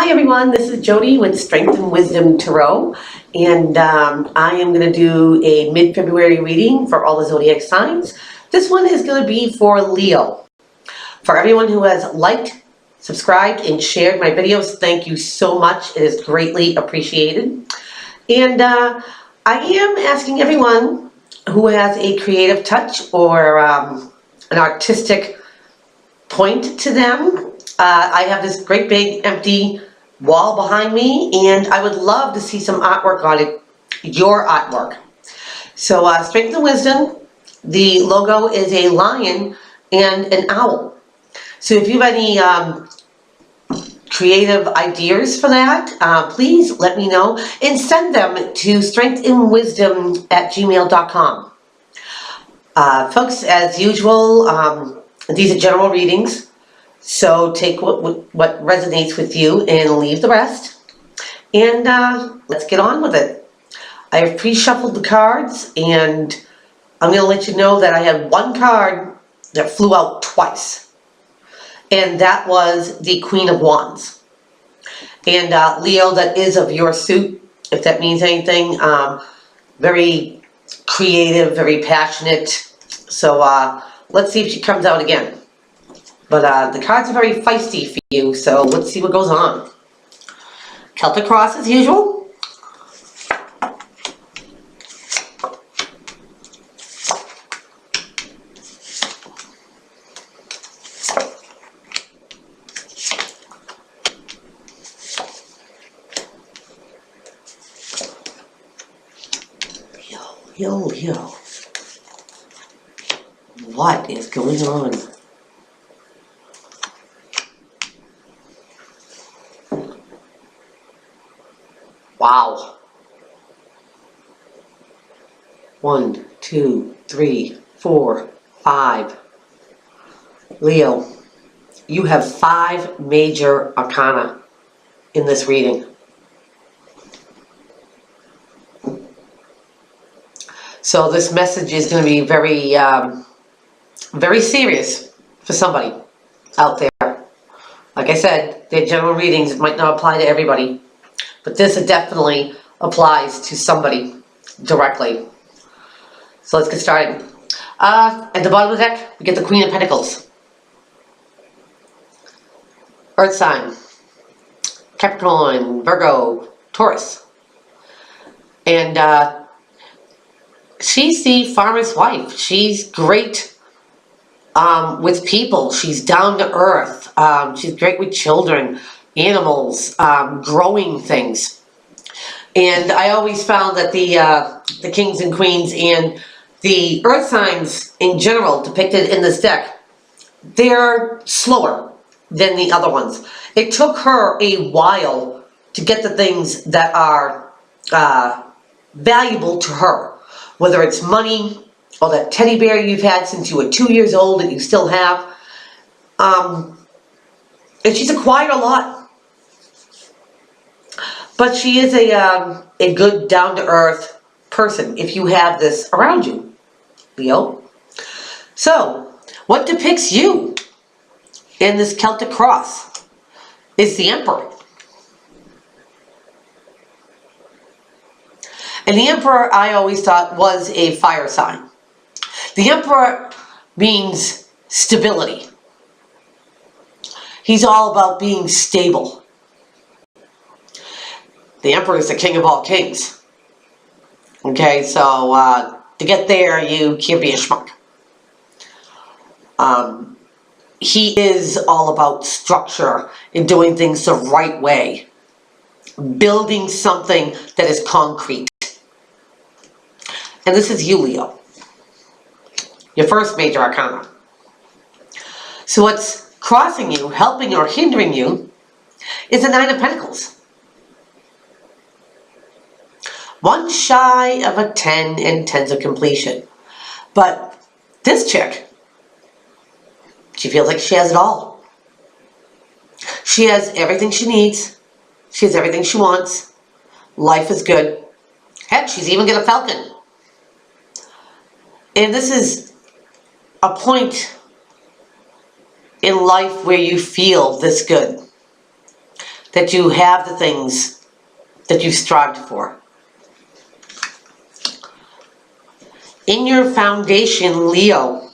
Hi everyone, this is Jodi with Strength and Wisdom Tarot, and I am going to do a mid-February reading for all the zodiac signs. This one is going to be for Leo. For everyone who has liked, subscribed, and shared my videos, thank you so much. It is greatly appreciated. And I am asking everyone who has a creative touch or an artistic point to them. I have this great big empty wall behind me, and I would love to see some artwork on it, your artwork. So Strength and Wisdom, the logo is a lion and an owl. So if you have any creative ideas for that, please let me know and send them to strengthandwisdom@gmail.com. Folks, as usual, these are general readings. So take what resonates with you and leave the rest. And let's get on with it. I have pre-shuffled the cards, and I'm going to let you know that I had one card that flew out twice. And that was the Queen of Wands. And Leo, that is of your suit, if that means anything. Very creative, very passionate. So let's see if she comes out again. But the cards are very feisty for you, so let's see what goes on. Celtic cross as usual. Yo. What is going on? Wow. 1, 2, 3, 4, 5. Leo, you have 5 major arcana in this reading. So this message is going to be very, very serious for somebody out there. Like I said, their general readings might not apply to everybody. But this definitely applies to somebody directly. So let's get started. At the bottom of the deck, we get the Queen of Pentacles. Earth sign. Capricorn, Virgo, Taurus. And she's the farmer's wife. She's great with people. She's down to earth. She's great with children, animals, growing things. And I always found that the kings and queens and the earth signs in general depicted in this deck, they're slower than the other ones. It took her a while to get the things that are valuable to her, whether it's money or that teddy bear you've had since you were 2 years old that you still have. And she's acquired a lot. But she is a good, down-to-earth person if you have this around you, Leo. So, what depicts you in this Celtic cross is the Emperor. And the Emperor, I always thought, was a fire sign. The Emperor means stability. He's all about being stable. The Emperor is the king of all kings. Okay, so to get there, you can't be a schmuck. He is all about structure and doing things the right way. Building something that is concrete. And this is you, Leo. Your first major arcana. So what's crossing you, helping or hindering you, is the Nine of Pentacles. One shy of a 10 and 10s of completion. But this chick, she feels like she has it all. She has everything she needs. She has everything she wants. Life is good. Heck, she's even got a falcon. And this is a point in life where you feel this good. that you have the things that you strived for. In your foundation, Leo,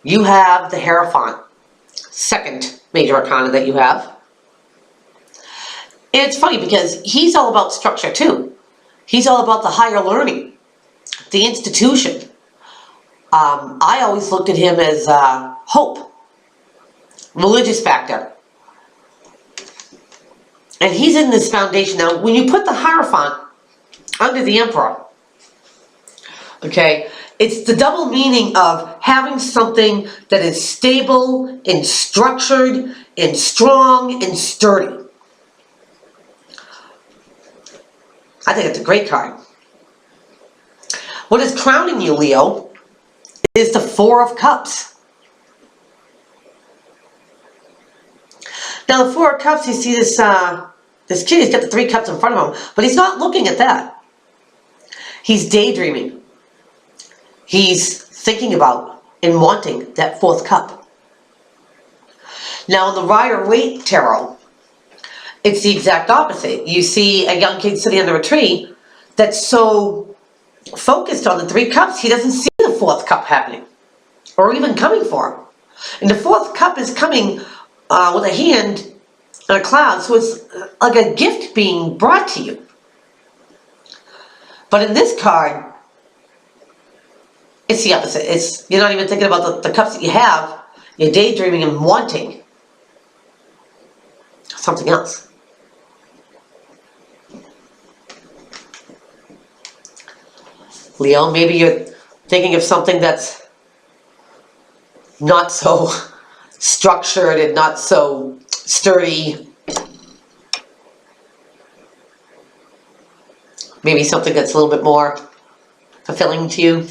you have the Hierophant, second major arcana that you have. And it's funny because he's all about structure too. He's all about the higher learning, the institution. I always looked at him as hope, religious factor. And he's in this foundation. Now, when you put the Hierophant under the Emperor, okay, it's the double meaning of having something that is stable and structured and strong and sturdy. I think it's a great card. What is crowning you, Leo, is the Four of Cups. Now, the Four of Cups, you see this kid, he's got the 3 cups in front of him, but he's not looking at that. He's daydreaming. He's thinking about and wanting that 4th cup. Now, in the Rider-Waite Tarot, it's the exact opposite. You see a young kid sitting under a tree that's so focused on the 3 cups, he doesn't see the 4th cup happening or even coming for him. And the 4th cup is coming with a hand and a cloud, so it's like a gift being brought to you. But in this card, it's the opposite. You're not even thinking about the cups that you have. You're daydreaming and wanting something else. Leo, maybe you're thinking of something that's not so structured and not so sturdy. Maybe something that's a little bit more fulfilling to you.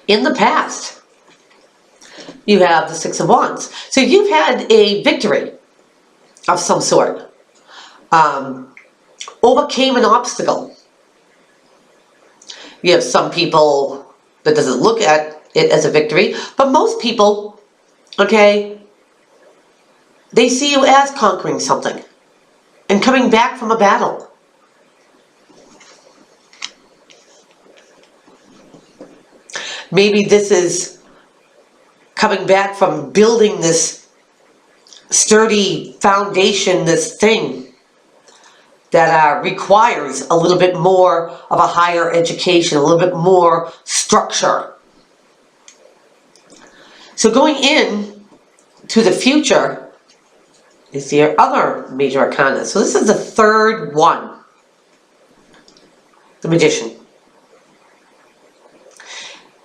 In the past, you have the Six of Wands. So you've had a victory of some sort. Overcame an obstacle. You have some people that doesn't look at it as a victory, but most people, okay, they see you as conquering something and coming back from a battle. Maybe this is coming back from building this sturdy foundation, this thing that requires a little bit more of a higher education, a little bit more structure. So going in to the future is your other major arcana. So this is the 3rd one, the Magician,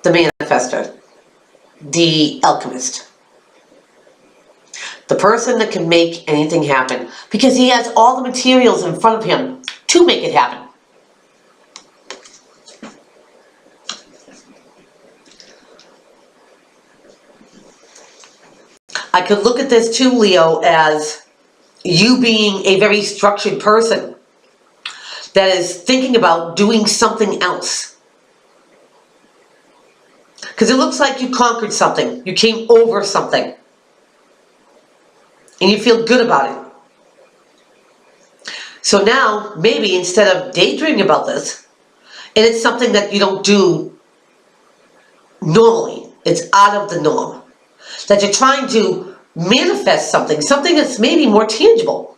the Manifestor, the Alchemist. The person that can make anything happen because he has all the materials in front of him to make it happen. I could look at this too, Leo, as you being a very structured person that is thinking about doing something else. Because it looks like you conquered something. You came over something. And you feel good about it. So now, maybe instead of daydreaming about this, and it's something that you don't do normally, it's out of the norm, that you're trying to manifest something that's maybe more tangible,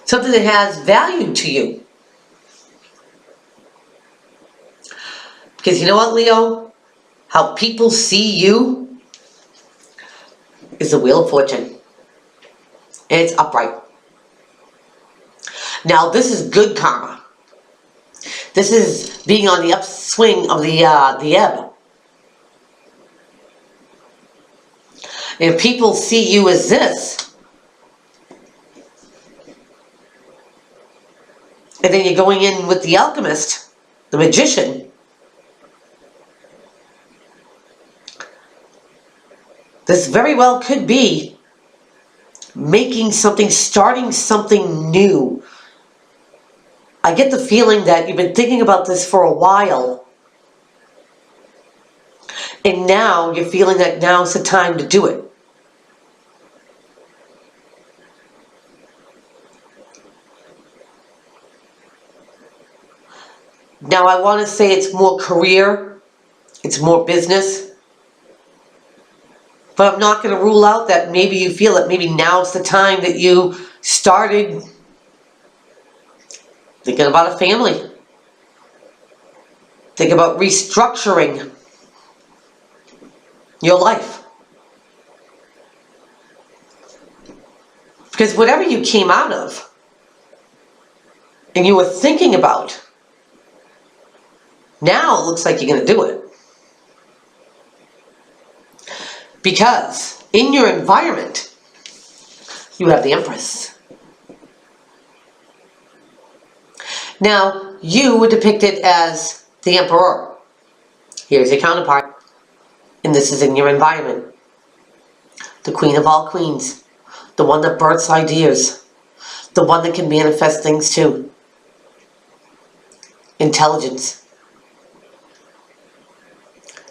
something that has value to you. Because you know what, Leo? How people see you is the Wheel of Fortune. And it's upright. Now this is good karma. This is being on the upswing of the ebb. And if people see you as this, and then you're going in with the Alchemist, the Magician, this very well could be making something, starting something new. I get the feeling that you've been thinking about this for a while. And now you're feeling that now's the time to do it. Now I want to say it's more career, it's more business, but I'm not going to rule out that maybe you feel that maybe now's the time that you started thinking about a family. Think about restructuring your life. Because whatever you came out of and you were thinking about, now it looks like you're going to do it. Because in your environment, you have the Empress. Now, you were depicted as the Emperor. Here's your counterpart. And this is in your environment. The Queen of all queens. The one that births ideas. The one that can manifest things too. Intelligence.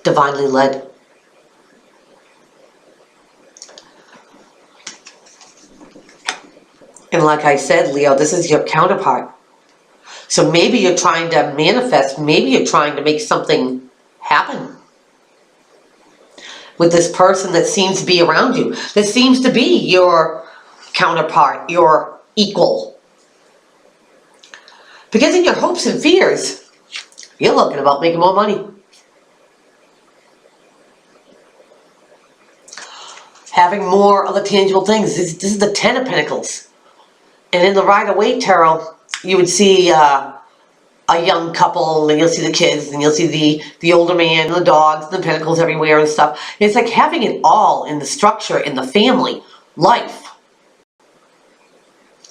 Divinely led. And like I said, Leo, this is your counterpart. So maybe you're trying to manifest, maybe you're trying to make something happen with this person that seems to be around you, that seems to be your counterpart, your equal. Because in your hopes and fears, you're looking about making more money. Having more other tangible things. This is the Ten of Pentacles. And in the Rider-Waite Tarot, you would see a young couple, and you'll see the kids, and you'll see the older man, and the dogs, and the pentacles everywhere and stuff. And it's like having it all in the structure, in the family life.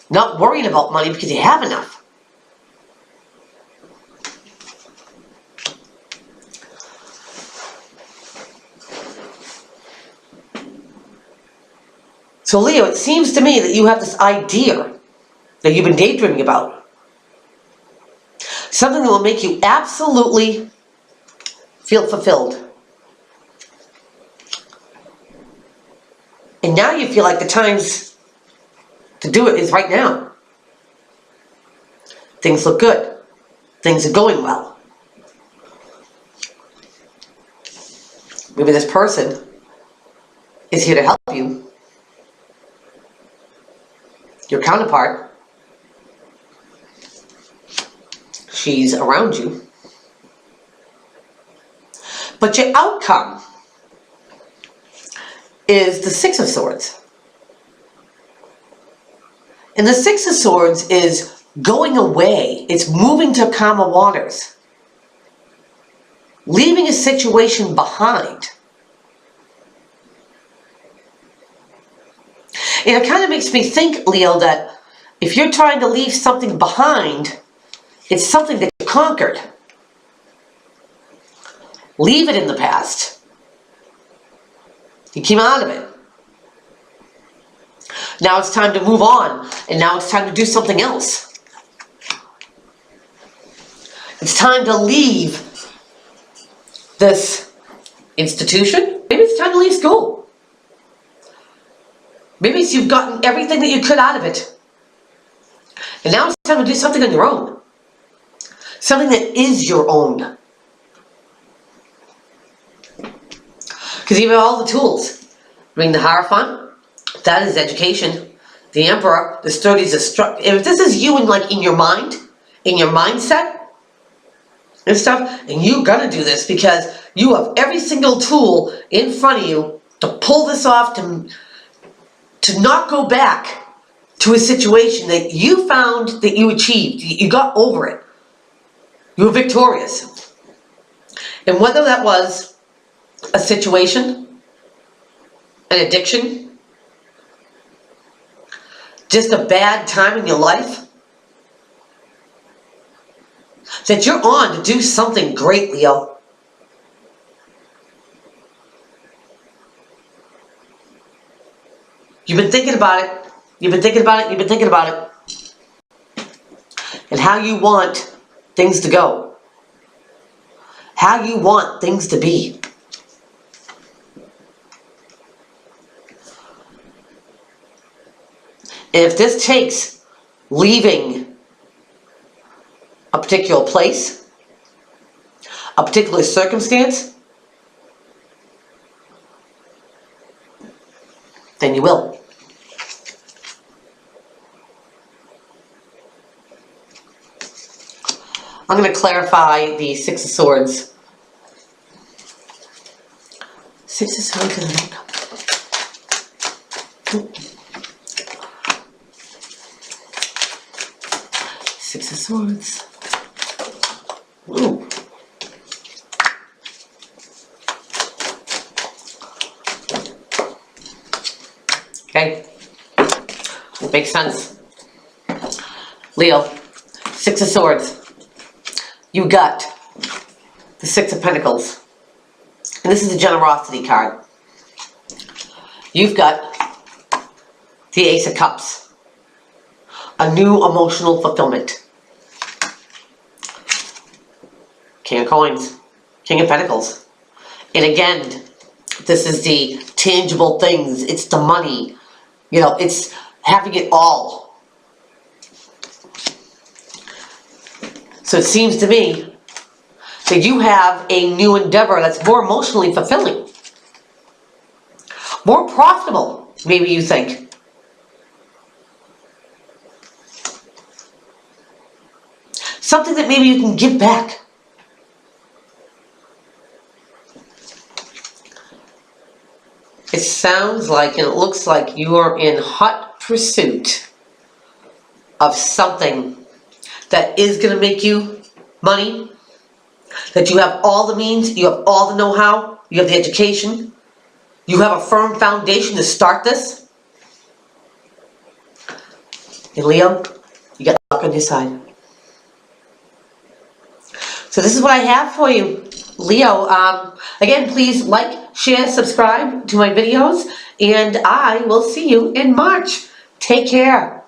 Not worrying about money because you have enough. So Leo, it seems to me that you have this idea that you've been daydreaming about. Something that will make you absolutely feel fulfilled. And now you feel like the times to do it is right now. Things look good. Things are going well. Maybe this person is here to help you. Your counterpart. She's around you. But your outcome is the Six of Swords. And the Six of Swords is going away. It's moving to calmer waters. Leaving a situation behind. And it kind of makes me think, Leo, that if you're trying to leave something behind, it's something that you conquered. Leave it in the past. You came out of it. Now it's time to move on, and now it's time to do something else. It's time to leave this institution. Maybe it's time to leave school. Maybe it's you've gotten everything that you could out of it. And now it's time to do something on your own. Something that is your own. Because you have all the tools. I mean, the Hierophant, that is education. The Emperor, the studies of structure. If this is you in your mind, in your mindset and stuff, and you're gonna do this because you have every single tool in front of you to pull this off, to not go back to a situation that you found that you achieved. You got over it. You were victorious. And whether that was a situation, an addiction, just a bad time in your life, that you're on to do something great, Leo. You've been thinking about it. You've been thinking about it. You've been thinking about it. And how you want things to go. How you want things to be. And if this takes leaving a particular place, a particular circumstance, then you will. I'm going to clarify the Six of Swords. Six of Swords, I don't know. Six of Swords. Ooh. Okay. Makes sense. Leo, Six of Swords. You got the Six of Pentacles. And this is the generosity card. You've got the Ace of Cups. A new emotional fulfillment. King of Coins. King of Pentacles. And again, this is the tangible things. It's the money. You know, it's having it all. So it seems to me that you have a new endeavor that's more emotionally fulfilling. More profitable, maybe you think. Something that maybe you can give back. It sounds like and it looks like you are in hot pursuit of something that is going to make you money, that you have all the means, you have all the know-how, you have the education, you have a firm foundation to start this. And Leo, you got luck on your side. So this is what I have for you, Leo. Again, please like, share, subscribe to my videos, and I will see you in March. Take care.